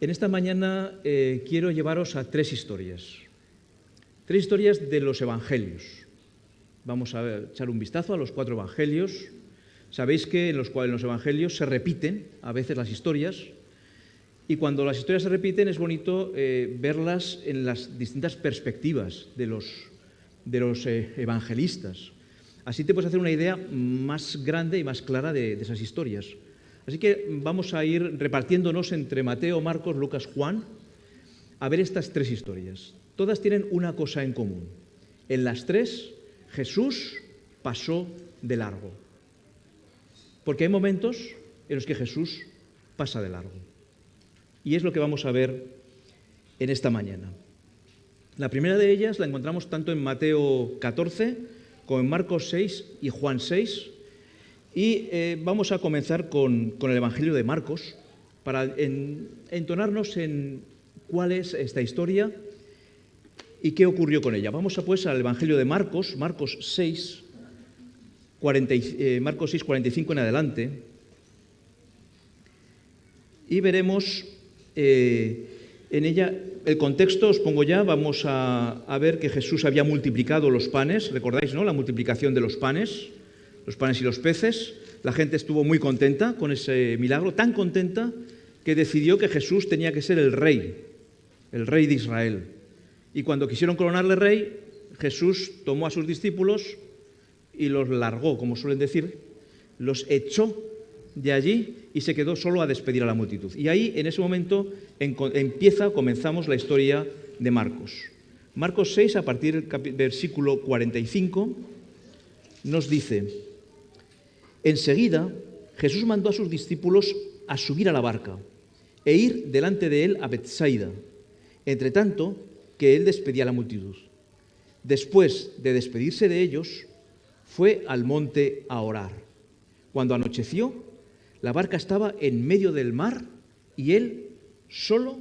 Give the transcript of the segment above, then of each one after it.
En esta mañana quiero llevaros a tres historias de los evangelios. Vamos a echar un vistazo a los 4 evangelios. Sabéis que en los evangelios se repiten a veces las historias, y cuando las historias se repiten es bonito verlas en las distintas perspectivas de los evangelistas. Así te puedes hacer una idea más grande y más clara de esas historias. Así que vamos a ir repartiéndonos entre Mateo, Marcos, Lucas, Juan, a ver estas 3 historias. Todas tienen una cosa en común. En las 3, Jesús pasó de largo. Porque hay momentos en los que Jesús pasa de largo. Y es lo que vamos a ver en esta mañana. La primera de ellas la encontramos tanto en Mateo 14 como en Marcos 6 y Juan 6. Y vamos a comenzar con el Evangelio de Marcos para entonarnos en cuál es esta historia y qué ocurrió con ella. Vamos pues al Evangelio de Marcos, Marcos 6, 45 en adelante, y veremos en ella el contexto. Os pongo ya, vamos a ver que Jesús había multiplicado los panes, recordáis, ¿no?, la multiplicación de los panes y los peces. La gente estuvo muy contenta con ese milagro, tan contenta que decidió que Jesús tenía que ser el rey de Israel. Y cuando quisieron coronarle rey, Jesús tomó a sus discípulos y los largó, como suelen decir, los echó de allí y se quedó solo a despedir a la multitud. Y ahí, en ese momento, comenzamos la historia de Marcos. Marcos 6, a partir del versículo 45, nos dice: enseguida Jesús mandó a sus discípulos a subir a la barca e ir delante de él a Betsaida, entre tanto que él despedía a la multitud. Después de despedirse de ellos, fue al monte a orar. Cuando anocheció, la barca estaba en medio del mar y él solo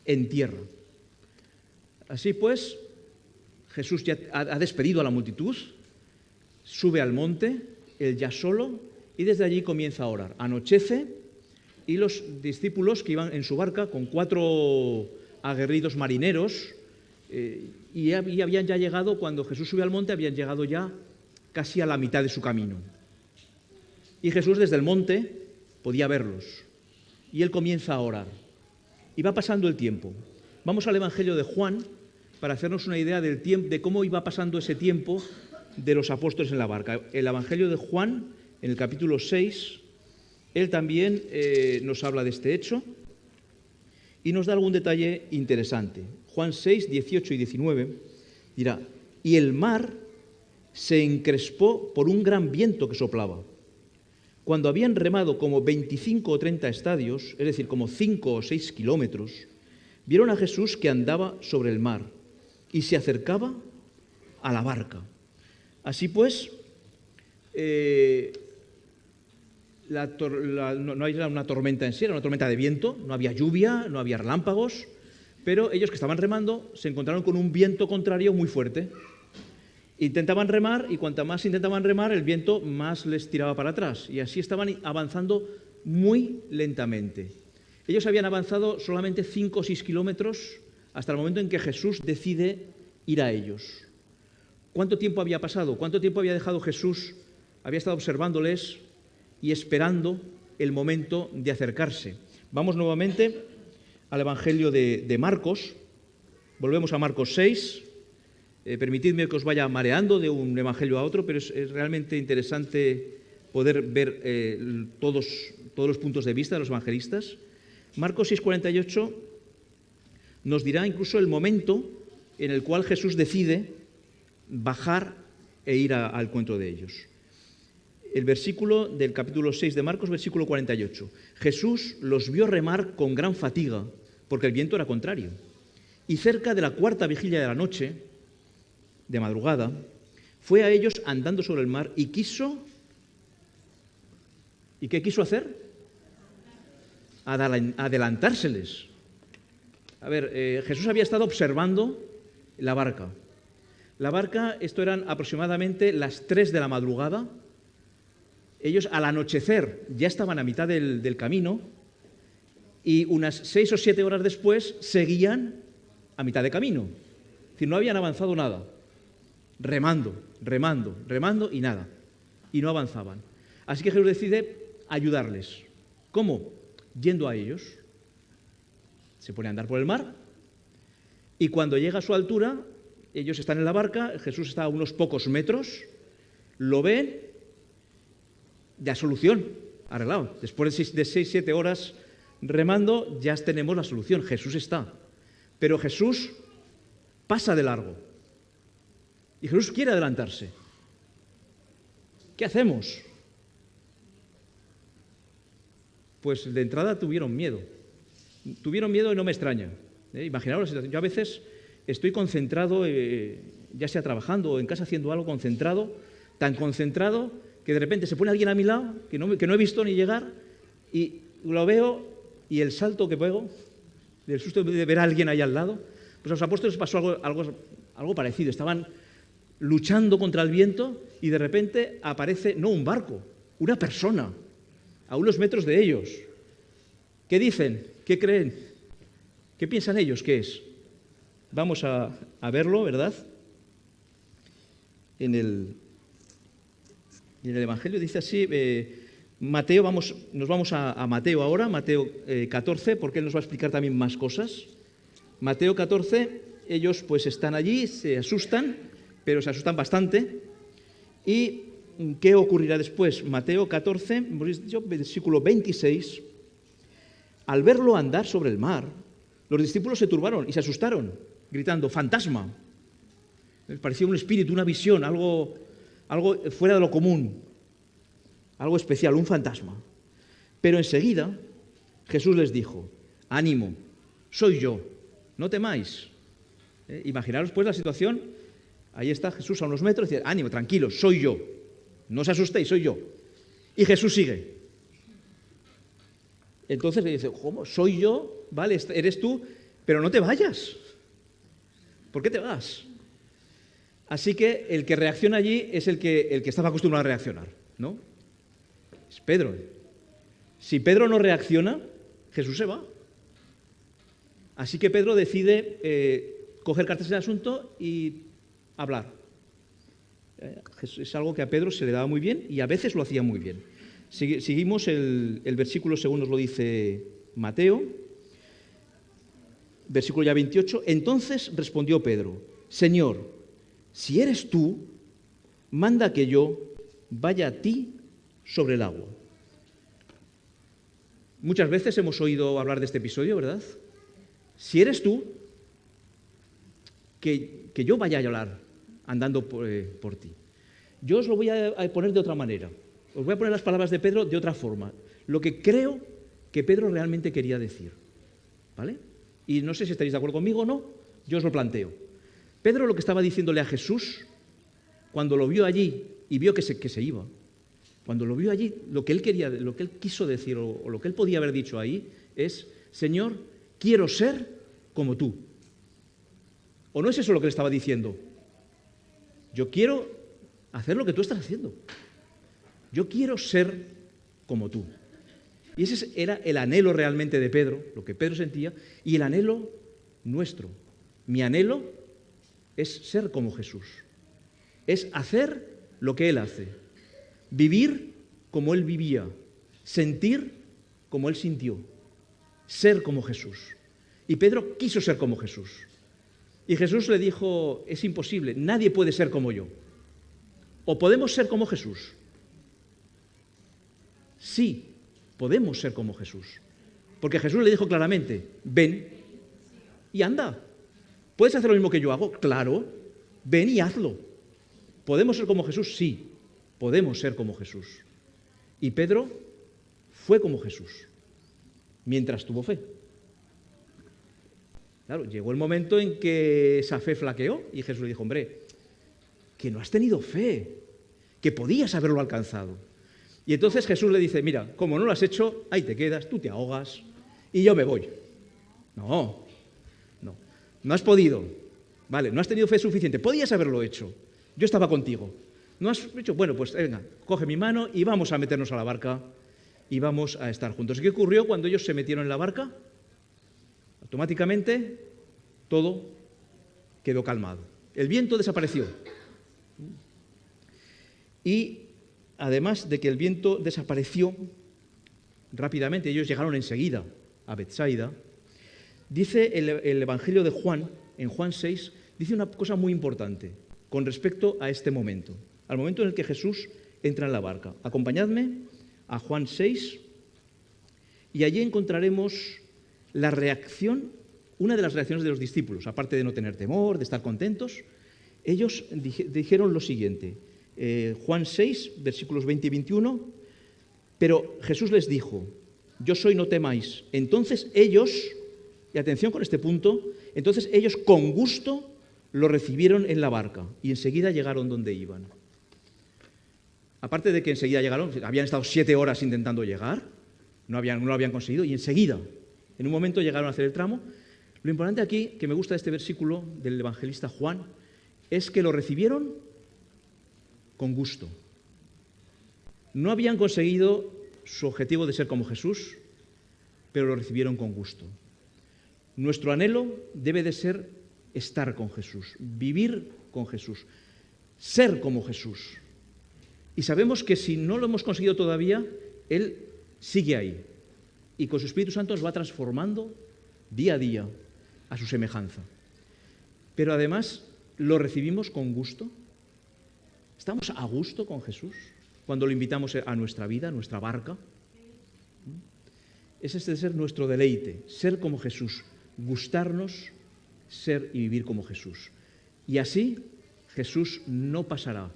en tierra. Así pues, Jesús ya ha despedido a la multitud, sube al monte, él ya solo, y desde allí comienza a orar. Anochece y los discípulos que iban en su barca con 4 aguerridos marineros, y habían ya llegado, cuando Jesús sube al monte, habían llegado ya casi a la mitad de su camino. Y Jesús desde el monte podía verlos. Y él comienza a orar. Y va pasando el tiempo. Vamos al Evangelio de Juan para hacernos una idea del tiempo, de cómo iba pasando ese tiempo de los apóstoles en la barca. El Evangelio de Juan, en el capítulo 6, él también nos habla de este hecho y nos da algún detalle interesante. Juan 6, 18 y 19 dirá: y el mar se encrespó por un gran viento que soplaba. Cuando habían remado como 25 o 30 estadios, es decir, como 5 o 6 kilómetros, vieron a Jesús que andaba sobre el mar y se acercaba a la barca. Así pues, no era una tormenta en sí, era una tormenta de viento, no había lluvia, no había relámpagos, pero ellos que estaban remando se encontraron con un viento contrario muy fuerte. Intentaban remar y cuanto más intentaban remar, el viento más les tiraba para atrás, y así estaban avanzando muy lentamente. Ellos habían avanzado solamente 5 o 6 kilómetros hasta el momento en que Jesús decide ir a ellos. ¿Cuánto tiempo había pasado? ¿Cuánto tiempo había dejado Jesús? Había estado observándoles y esperando el momento de acercarse. Vamos nuevamente al Evangelio de Marcos. Volvemos a Marcos 6. Permitidme que os vaya mareando de un evangelio a otro, pero es realmente interesante poder ver todos los puntos de vista de los evangelistas. Marcos 6:48 nos dirá incluso el momento en el cual Jesús decide bajar e ir al encuentro de ellos. El versículo del capítulo 6 de Marcos, versículo 48. Jesús los vio remar con gran fatiga, porque el viento era contrario. Y cerca de la 4ª vigilia de la noche, de madrugada, fue a ellos andando sobre el mar y quiso... ¿Y qué quiso hacer? Adelantárseles. A ver, Jesús había estado observando la barca. La barca, esto eran aproximadamente las 3 de la madrugada. Ellos al anochecer ya estaban a mitad del camino y unas 6 o 7 horas después seguían a mitad de camino. Es decir, no habían avanzado nada. Remando, remando, remando y nada. Y no avanzaban. Así que Jesús decide ayudarles. ¿Cómo? Yendo a ellos. Se pone a andar por el mar y cuando llega a su altura, ellos están en la barca, Jesús está a unos pocos metros, lo ven, ya solución, arreglado. Después de 6-7 horas remando, ya tenemos la solución, Jesús está. Pero Jesús pasa de largo y Jesús quiere adelantarse. ¿Qué hacemos? Pues de entrada tuvieron miedo. Tuvieron miedo y no me extraña. Imaginaos la situación. Yo a veces estoy concentrado, ya sea trabajando o en casa haciendo algo concentrado, tan concentrado que de repente se pone alguien a mi lado, que no he visto ni llegar, y lo veo y el salto que pego, del susto de ver a alguien ahí al lado, pues a los apóstoles pasó algo parecido. Estaban luchando contra el viento y de repente aparece, no un barco, una persona, a unos metros de ellos. ¿Qué dicen? ¿Qué creen? ¿Qué piensan ellos? ¿Qué es? Vamos a verlo, ¿verdad? En el Evangelio dice así, Mateo, nos vamos a Mateo ahora, Mateo 14, porque él nos va a explicar también más cosas. Mateo 14, ellos pues están allí, se asustan, pero se asustan bastante. ¿Y qué ocurrirá después? Mateo 14, versículo 26. Al verlo andar sobre el mar, los discípulos se turbaron y se asustaron, gritando, ¡fantasma! Les parecía un espíritu, una visión, algo fuera de lo común, algo especial, un fantasma. Pero enseguida Jesús les dijo, ánimo, soy yo, no temáis. Imaginaros pues la situación, ahí está Jesús a unos metros y dice, ánimo, tranquilos, soy yo, no os asustéis, soy yo. Y Jesús sigue. Entonces le dice, ¿cómo? Soy yo, vale, eres tú, pero no te vayas. ¿Por qué te vas? Así que el que reacciona allí es el que estaba acostumbrado a reaccionar, ¿no? Es Pedro. Si Pedro no reacciona, Jesús se va. Así que Pedro decide coger cartas en el asunto y hablar. Es algo que a Pedro se le daba muy bien y a veces lo hacía muy bien. Seguimos el versículo según nos lo dice Mateo, versículo ya 28. Entonces respondió Pedro, Señor, si eres tú, manda que yo vaya a ti sobre el agua. Muchas veces hemos oído hablar de este episodio, ¿verdad? Si eres tú, que yo vaya a hablar andando por ti. Yo os lo voy a poner de otra manera. Os voy a poner las palabras de Pedro de otra forma. Lo que creo que Pedro realmente quería decir. ¿Vale? Y no sé si estaréis de acuerdo conmigo o no, yo os lo planteo. Pedro lo que estaba diciéndole a Jesús, cuando lo vio allí y vio que se iba, cuando lo vio allí, lo que él quería, lo que él quiso decir o lo que él podía haber dicho ahí es, Señor, quiero ser como tú. ¿O no es eso lo que le estaba diciendo? Yo quiero hacer lo que tú estás haciendo. Yo quiero ser como tú. Y ese era el anhelo realmente de Pedro, lo que Pedro sentía, y el anhelo nuestro. Mi anhelo es ser como Jesús. Es hacer lo que Él hace. Vivir como Él vivía. Sentir como Él sintió. Ser como Jesús. Y Pedro quiso ser como Jesús. Y Jesús le dijo, es imposible, nadie puede ser como yo. O podemos ser como Jesús. Sí, podemos ser como Jesús. Porque Jesús le dijo claramente, ven y anda. ¿Puedes hacer lo mismo que yo hago? Claro, ven y hazlo. ¿Podemos ser como Jesús? Sí, podemos ser como Jesús. Y Pedro fue como Jesús, mientras tuvo fe. Claro, llegó el momento en que esa fe flaqueó y Jesús le dijo, hombre, que no has tenido fe, que podías haberlo alcanzado. Y entonces Jesús le dice, mira, como no lo has hecho, ahí te quedas, tú te ahogas y yo me voy. No has podido, vale, no has tenido fe suficiente, podías haberlo hecho, yo estaba contigo. No has hecho, bueno, pues venga, coge mi mano y vamos a meternos a la barca y vamos a estar juntos. ¿Y qué ocurrió cuando ellos se metieron en la barca? Automáticamente todo quedó calmado. El viento desapareció. Y además de que el viento desapareció rápidamente, ellos llegaron enseguida a Betsaida, dice el Evangelio de Juan, en Juan 6, dice una cosa muy importante con respecto a este momento, al momento en el que Jesús entra en la barca. Acompañadme a Juan 6 y allí encontraremos la reacción, una de las reacciones de los discípulos, aparte de no tener temor, de estar contentos. Ellos dijeron lo siguiente, Juan 6, versículos 20 y 21, pero Jesús les dijo, yo soy, no temáis. Entonces ellos, y atención con este punto, entonces ellos con gusto lo recibieron en la barca y enseguida llegaron donde iban. Aparte de que enseguida llegaron, habían estado 7 horas intentando llegar, no lo habían conseguido, y enseguida, en un momento llegaron a hacer el tramo. Lo importante aquí, que me gusta de este versículo del evangelista Juan, es que lo recibieron con gusto. No habían conseguido su objetivo de ser como Jesús, pero lo recibieron con gusto. Nuestro anhelo debe de ser estar con Jesús, vivir con Jesús, ser como Jesús. Y sabemos que si no lo hemos conseguido todavía, Él sigue ahí. Y con su Espíritu Santo nos va transformando día a día a su semejanza. Pero además lo recibimos con gusto. ¿Estamos a gusto con Jesús cuando lo invitamos a nuestra vida, a nuestra barca? Ese es de ser nuestro deleite, ser como Jesús, gustarnos, ser y vivir como Jesús. Y así Jesús no pasará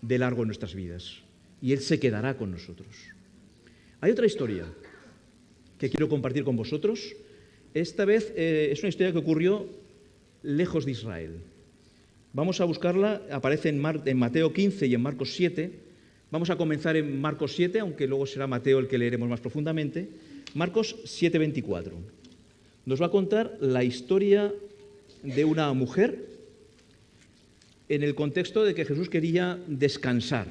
de largo en nuestras vidas y Él se quedará con nosotros. Hay otra historia que quiero compartir con vosotros. Esta vez es una historia que ocurrió lejos de Israel. Vamos a buscarla, aparece en Mateo 15 y en Marcos 7. Vamos a comenzar en Marcos 7, aunque luego será Mateo el que leeremos más profundamente. Marcos 7:24. Nos va a contar la historia de una mujer en el contexto de que Jesús quería descansar.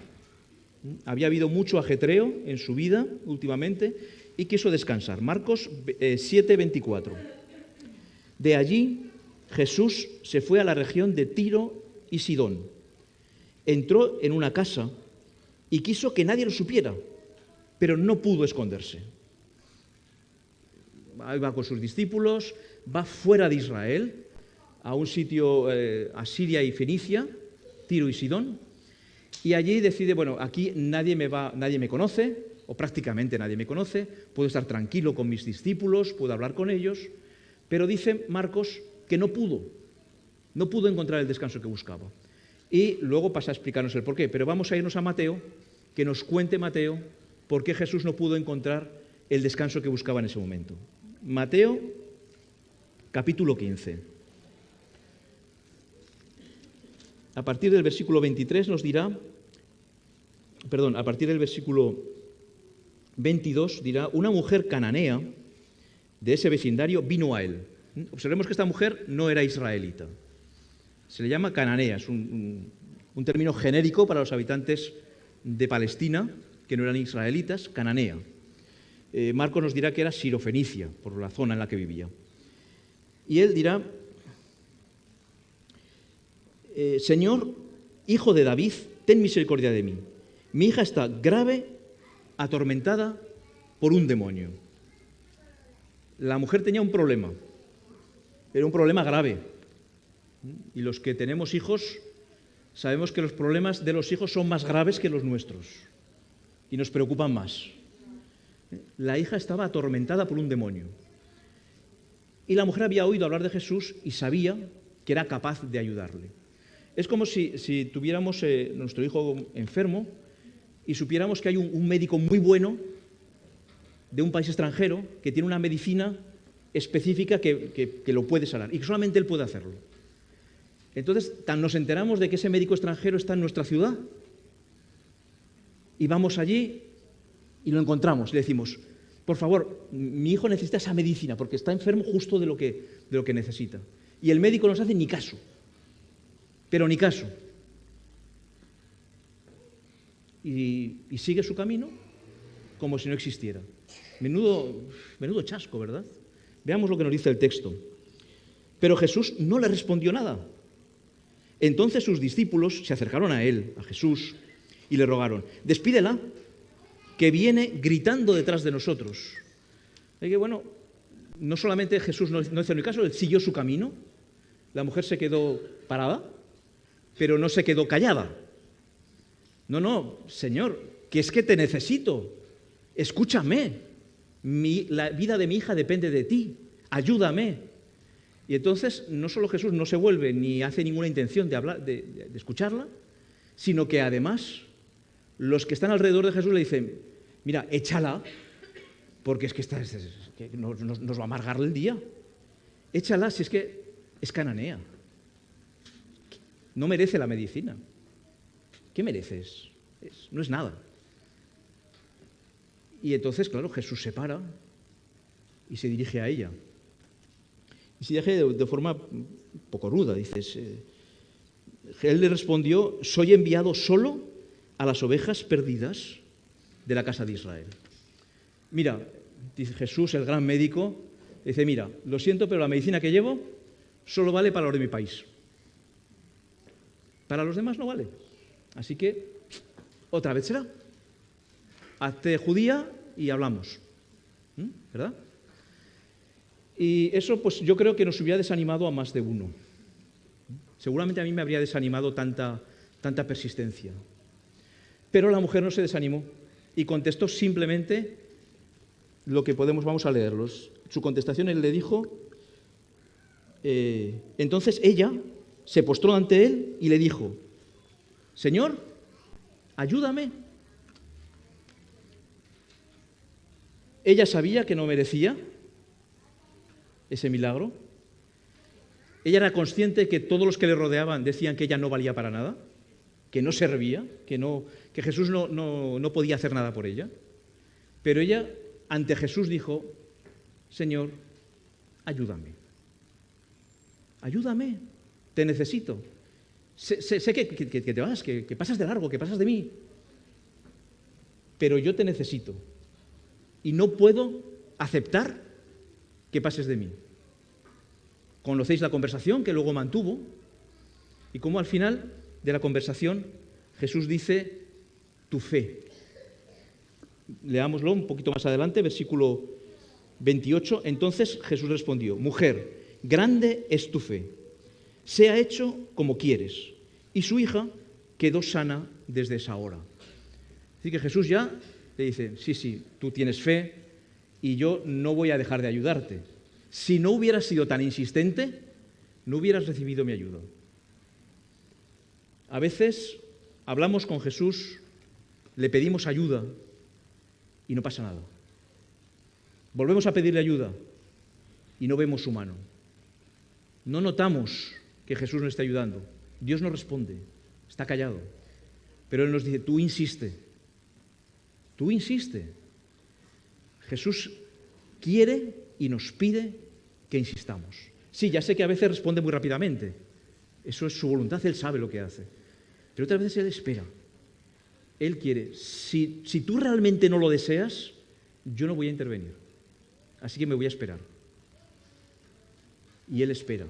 Había habido mucho ajetreo en su vida últimamente y quiso descansar. Marcos 7:24. De allí Jesús se fue a la región de Tiro y Sidón. Entró en una casa y quiso que nadie lo supiera, pero no pudo esconderse. Va con sus discípulos, va fuera de Israel, a un sitio, a Siria y Fenicia, Tiro y Sidón, y allí decide, bueno, aquí nadie me conoce, o prácticamente nadie me conoce, puedo estar tranquilo con mis discípulos, puedo hablar con ellos, pero dice Marcos que no pudo encontrar el descanso que buscaba. Y luego pasa a explicarnos el porqué, pero vamos a irnos a Mateo, que nos cuente Mateo por qué Jesús no pudo encontrar el descanso que buscaba en ese momento. Mateo, capítulo 15. A partir del versículo 23 nos dirá, a partir del versículo 22 dirá, una mujer cananea de ese vecindario vino a él. Observemos que esta mujer no era israelita. Se le llama cananea, es un término genérico para los habitantes de Palestina, que no eran israelitas, cananea. Marcos nos dirá que era sirofenicia, por la zona en la que vivía. Y él dirá, Señor, hijo de David, ten misericordia de mí. Mi hija está grave, atormentada por un demonio. La mujer tenía un problema, era un problema grave. Y los que tenemos hijos sabemos que los problemas de los hijos son más graves que los nuestros y nos preocupan más. La hija estaba atormentada por un demonio. Y la mujer había oído hablar de Jesús y sabía que era capaz de ayudarle. Es como si tuviéramos nuestro hijo enfermo y supiéramos que hay un médico muy bueno de un país extranjero que tiene una medicina específica que lo puede sanar y que solamente él puede hacerlo. Entonces, nos enteramos de que ese médico extranjero está en nuestra ciudad y vamos allí y lo encontramos y le decimos, por favor, mi hijo necesita esa medicina porque está enfermo justo de lo que necesita. Y el médico no nos hace ni caso, pero ni caso. Y sigue su camino como si no existiera. Menudo chasco, ¿verdad? Veamos lo que nos dice el texto. Pero Jesús no le respondió nada. Entonces sus discípulos se acercaron a él, a Jesús, y le rogaron: despídela, que viene gritando detrás de nosotros. Y que bueno, no solamente Jesús no hizo ni caso, él siguió su camino. La mujer se quedó parada, pero no se quedó callada. No, Señor, que es que te necesito. Escúchame. La vida de mi hija depende de ti. Ayúdame. Y entonces no solo Jesús no se vuelve ni hace ninguna intención de hablar, de escucharla, sino que además los que están alrededor de Jesús le dicen: mira, échala, porque es que nos va a amargar el día. Échala, si es que es cananea. No merece la medicina. ¿Qué mereces? No es nada. Y entonces, claro, Jesús se para y se dirige a ella. Y se dirige de forma un poco ruda. Dices, él le respondió: soy enviado solo a las ovejas perdidas de la casa de Israel. Mira, dice Jesús, el gran médico, dice: mira, lo siento, pero la medicina que llevo solo vale para los de mi país. Para los demás no vale. Así que, otra vez será. Hazte judía y hablamos. ¿Verdad? Y eso, pues yo creo que nos hubiera desanimado a más de uno. Seguramente a mí me habría desanimado tanta persistencia. Pero la mujer no se desanimó y contestó simplemente lo que vamos a leerlos. Su contestación, él le dijo, entonces ella se postró ante él y le dijo: Señor, ayúdame. Ella sabía que no merecía ese milagro. Ella era consciente que todos los que le rodeaban decían que ella no valía para nada, que no servía, que Jesús no podía hacer nada por ella. Pero ella ante Jesús dijo: Señor, ayúdame. Ayúdame, te necesito. Sé que te vas, que pasas de largo, que pasas de mí. Pero yo te necesito. Y no puedo aceptar que pases de mí. Conocéis la conversación que luego mantuvo y cómo al final de la conversación Jesús dice: tu fe. Leámoslo un poquito más adelante, versículo 28. Entonces Jesús respondió: mujer, grande es tu fe, sea hecho como quieres. Y su hija quedó sana desde esa hora. Así que Jesús ya le dice: sí, tú tienes fe y yo no voy a dejar de ayudarte. Si no hubieras sido tan insistente, no hubieras recibido mi ayuda. A veces hablamos con Jesús, le pedimos ayuda y no pasa nada. Volvemos a pedirle ayuda y no vemos su mano. No notamos que Jesús nos está ayudando. Dios no responde, está callado. Pero Él nos dice: tú insiste. Tú insiste. Jesús quiere y nos pide que insistamos. Sí, ya sé que a veces responde muy rápidamente. Eso es su voluntad, Él sabe lo que hace. Pero otras veces Él espera. Él quiere. Si tú realmente no lo deseas, yo no voy a intervenir. Así que me voy a esperar. Y Él espera.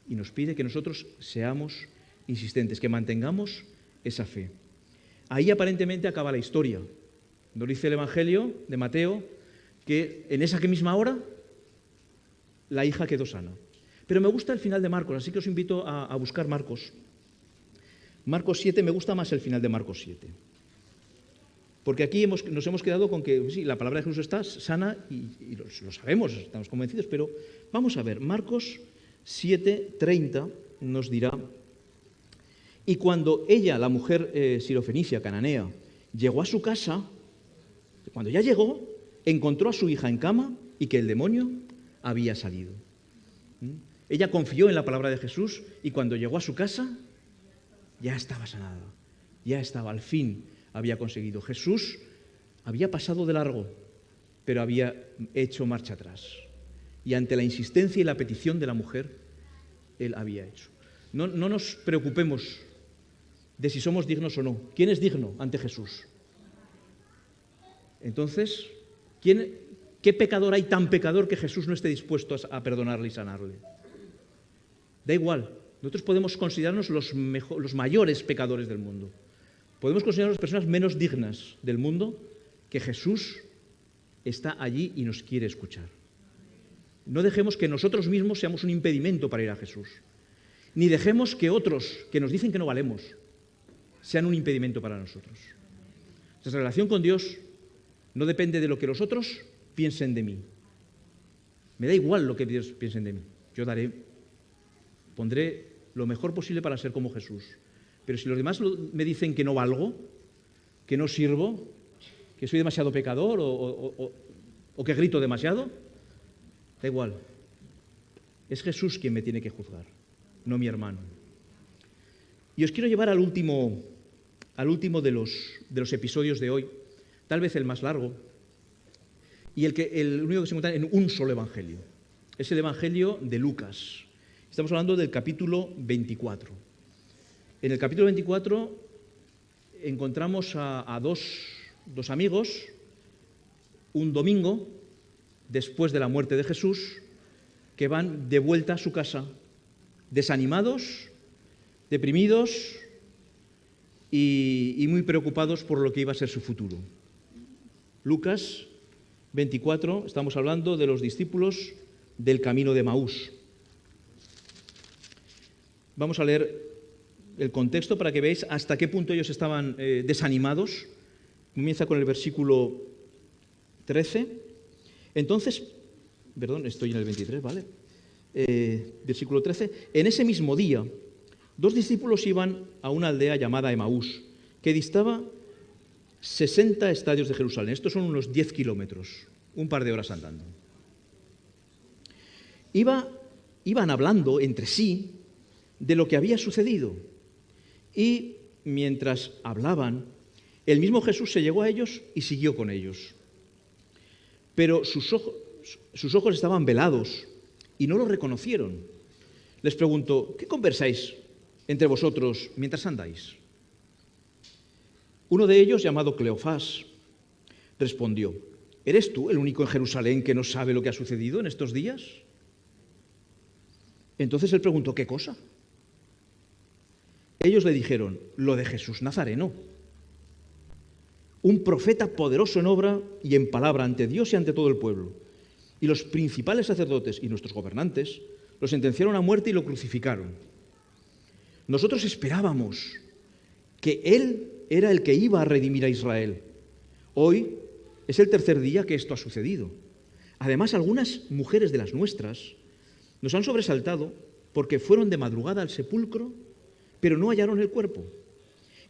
Y nos pide que nosotros seamos insistentes, que mantengamos esa fe. Ahí aparentemente acaba la historia. Nos dice el Evangelio de Mateo que en esa misma hora la hija quedó sana. Pero me gusta el final de Marcos, así que os invito a buscar Marcos. Marcos 7, me gusta más el final de Marcos 7. Porque aquí nos hemos quedado con que sí, la palabra de Jesús está sana y lo sabemos, estamos convencidos, pero vamos a ver, Marcos 7:30 nos dirá: y cuando ella, la mujer sirofenicia, cananea, llegó a su casa, cuando ya llegó, encontró a su hija en cama y que el demonio había salido. Ella confió en la palabra de Jesús y cuando llegó a su casa ya estaba sanada, ya estaba, al fin había conseguido. Jesús había pasado de largo, pero había hecho marcha atrás. Y ante la insistencia y la petición de la mujer, Él había hecho. No nos preocupemos de si somos dignos o no. ¿Quién es digno ante Jesús? Entonces, ¿qué pecador hay tan pecador que Jesús no esté dispuesto a perdonarle y sanarle? Da igual. Nosotros podemos considerarnos los mayores pecadores del mundo. Podemos considerarnos las personas menos dignas del mundo, que Jesús está allí y nos quiere escuchar. No dejemos que nosotros mismos seamos un impedimento para ir a Jesús. Ni dejemos que otros que nos dicen que no valemos sean un impedimento para nosotros. Nuestra relación con Dios no depende de lo que los otros piensen de mí. Me da igual lo que Dios piensen de mí. Yo pondré lo mejor posible para ser como Jesús. Pero si los demás me dicen que no valgo, que no sirvo, que soy demasiado pecador o que grito demasiado, da igual. Es Jesús quien me tiene que juzgar, no mi hermano. Y os quiero llevar al último de los episodios de hoy, tal vez el más largo, y el único que se encuentra en un solo evangelio. Es el evangelio de Lucas. Estamos hablando del capítulo 24. En el capítulo 24 encontramos a dos amigos, un domingo, después de la muerte de Jesús, que van de vuelta a su casa, desanimados, deprimidos y muy preocupados por lo que iba a ser su futuro. Lucas 24, estamos hablando de los discípulos del camino de Emaús. Vamos a leer el contexto para que veáis hasta qué punto ellos estaban desanimados. Comienza con el versículo 13. Entonces, estoy en el 23, ¿vale? Versículo 13. En ese mismo día, 2 discípulos iban a una aldea llamada Emaús, que distaba 60 estadios de Jerusalén. Estos son unos 10 kilómetros, un par de horas andando. Iban hablando entre sí de lo que había sucedido. Y mientras hablaban, el mismo Jesús se llegó a ellos y siguió con ellos. Pero sus ojos estaban velados y no lo reconocieron. Les preguntó: ¿qué conversáis entre vosotros mientras andáis? Uno de ellos, llamado Cleofás, respondió: ¿eres tú el único en Jerusalén que no sabe lo que ha sucedido en estos días? Entonces él preguntó: ¿qué cosa? Ellos le dijeron: lo de Jesús Nazareno, un profeta poderoso en obra y en palabra ante Dios y ante todo el pueblo. Y los principales sacerdotes y nuestros gobernantes lo sentenciaron a muerte y lo crucificaron. Nosotros esperábamos que Él era el que iba a redimir a Israel. Hoy es el tercer día que esto ha sucedido. Además, algunas mujeres de las nuestras nos han sobresaltado porque fueron de madrugada al sepulcro, pero no hallaron el cuerpo.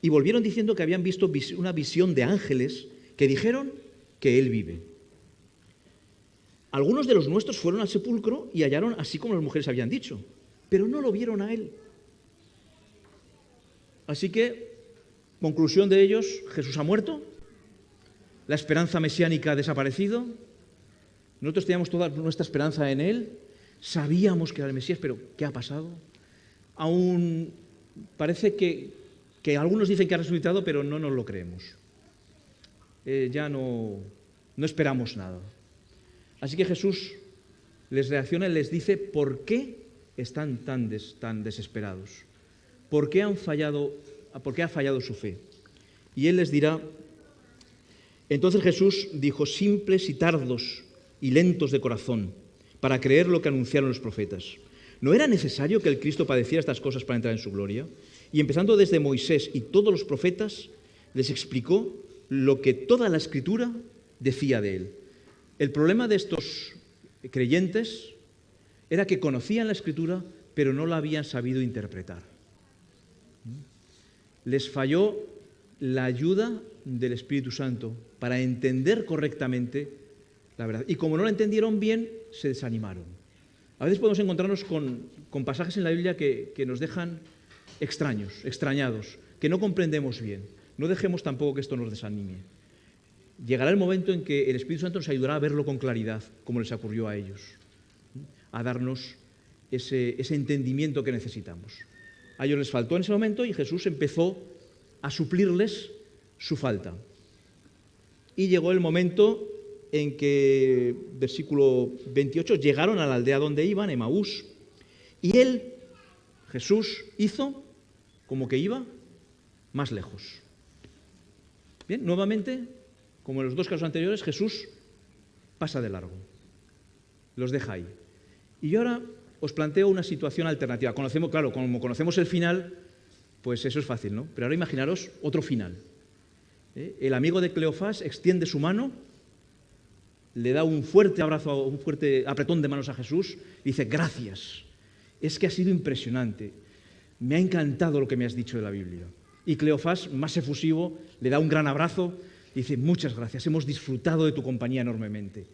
Y volvieron diciendo que habían visto una visión de ángeles que dijeron que Él vive. Algunos de los nuestros fueron al sepulcro y hallaron así como las mujeres habían dicho, pero no lo vieron a Él. Así que, conclusión de ellos: Jesús ha muerto, la esperanza mesiánica ha desaparecido, nosotros teníamos toda nuestra esperanza en Él, sabíamos que era el Mesías, pero ¿qué ha pasado? Aún parece que algunos dicen que ha resucitado, pero no nos lo creemos. Ya no esperamos nada. Así que Jesús les reacciona y les dice por qué están tan desesperados, por qué ha fallado su fe. Y Él les dirá: entonces Jesús dijo: simples y tardos y lentos de corazón, para creer lo que anunciaron los profetas. ¿No era necesario que el Cristo padeciera estas cosas para entrar en su gloria? Y empezando desde Moisés y todos los profetas, les explicó lo que toda la Escritura decía de Él. El problema de estos creyentes era que conocían la Escritura, pero no la habían sabido interpretar. Les falló la ayuda del Espíritu Santo para entender correctamente la verdad. Y como no la entendieron bien, se desanimaron. A veces podemos encontrarnos con pasajes en la Biblia que nos dejan extrañados, que no comprendemos bien. No dejemos tampoco que esto nos desanime. Llegará el momento en que el Espíritu Santo nos ayudará a verlo con claridad, como les ocurrió a ellos, a darnos ese entendimiento que necesitamos. A ellos les faltó en ese momento y Jesús empezó a suplirles su falta. y llegó el momento en que, versículo 28, llegaron a la aldea donde iban, Emaús, y él, Jesús, hizo como que iba más lejos. Bien, nuevamente, como en los dos casos anteriores, Jesús pasa de largo, los deja ahí. Y ahora os planteo una situación alternativa. Claro, como conocemos el final, pues eso es fácil, ¿no? Pero ahora imaginaros otro final. El amigo de Cleofás extiende su mano, le da un fuerte abrazo, un fuerte apretón de manos a Jesús, y dice: gracias, es que ha sido impresionante, me ha encantado lo que me has dicho de la Biblia. Y Cleofás, más efusivo, le da un gran abrazo y dice: muchas gracias, hemos disfrutado de tu compañía enormemente.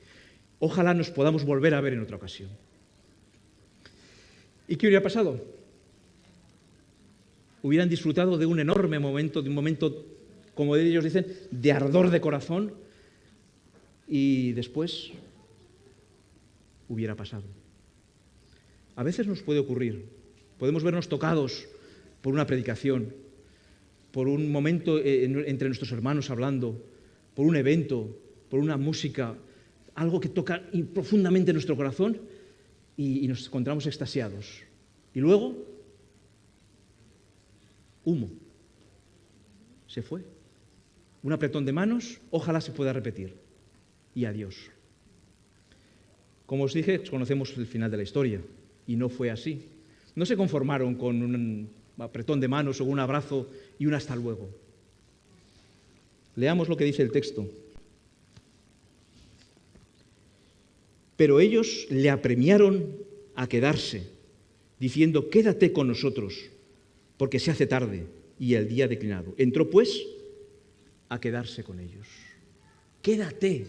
Ojalá nos podamos volver a ver en otra ocasión. ¿Y qué hubiera pasado? Hubieran disfrutado de un enorme momento, de un momento, como ellos dicen, de ardor de corazón, y después hubiera pasado. A veces nos puede ocurrir, podemos vernos tocados por una predicación, por un momento entre nuestros hermanos hablando, por un evento, por una música, algo que toca profundamente nuestro corazón, y nos encontramos extasiados. Y luego, humo. Se fue. Un apretón de manos, ojalá se pueda repetir. Y adiós. Como os dije, conocemos el final de la historia, y no fue así. No se conformaron con un apretón de manos o un abrazo y un hasta luego. Leamos lo que dice el texto. Pero ellos le apremiaron a quedarse, diciendo: quédate con nosotros, porque se hace tarde y el día ha declinado. Entró, pues, a quedarse con ellos. Quédate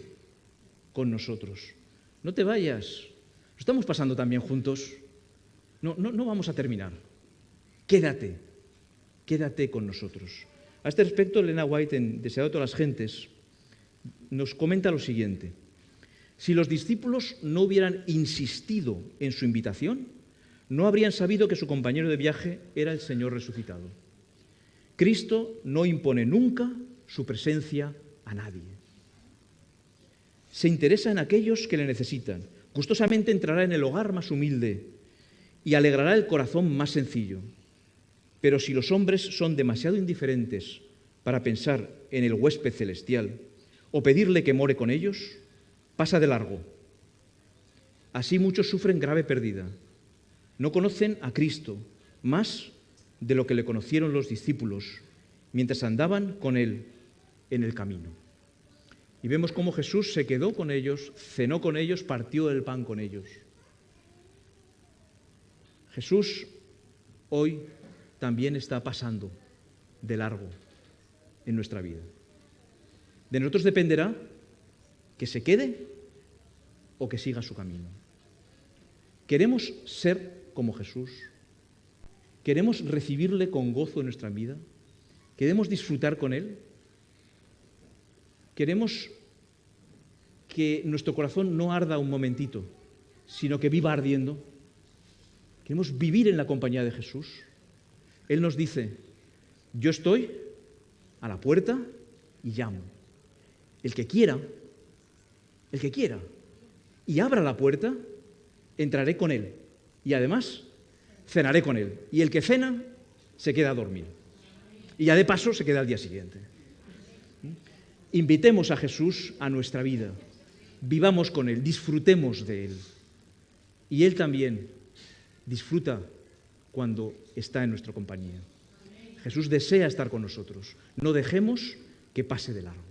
con nosotros. No te vayas. ¿Lo estamos pasando también juntos? No vamos a terminar. Quédate con nosotros. A este respecto, Elena White, en Deseado de todas las gentes, nos comenta lo siguiente: si los discípulos no hubieran insistido en su invitación, no habrían sabido que su compañero de viaje era el Señor resucitado. Cristo no impone nunca su presencia a nadie. Se interesa en aquellos que le necesitan. Gustosamente entrará en el hogar más humilde y alegrará el corazón más sencillo. Pero si los hombres son demasiado indiferentes para pensar en el huésped celestial o pedirle que more con ellos, pasa de largo. Así muchos sufren grave pérdida. No conocen a Cristo más de lo que le conocieron los discípulos mientras andaban con Él en el camino. Y vemos cómo Jesús se quedó con ellos, cenó con ellos, partió el pan con ellos. Jesús hoy también está pasando de largo en nuestra vida. De nosotros dependerá que se quede o que siga su camino. ¿Queremos ser como Jesús? ¿Queremos recibirle con gozo en nuestra vida? ¿Queremos disfrutar con Él? ¿Queremos que nuestro corazón no arda un momentito, sino que viva ardiendo? ¿Queremos vivir en la compañía de Jesús? Él nos dice: yo estoy a la puerta y llamo. El que quiera, y abra la puerta, entraré con él. Y además, cenaré con él. Y el que cena, se queda a dormir. Y ya de paso, se queda al día siguiente. Invitemos a Jesús a nuestra vida. Vivamos con él, disfrutemos de él. Y él también disfruta cuando está en nuestra compañía. Jesús desea estar con nosotros. No dejemos que pase de largo.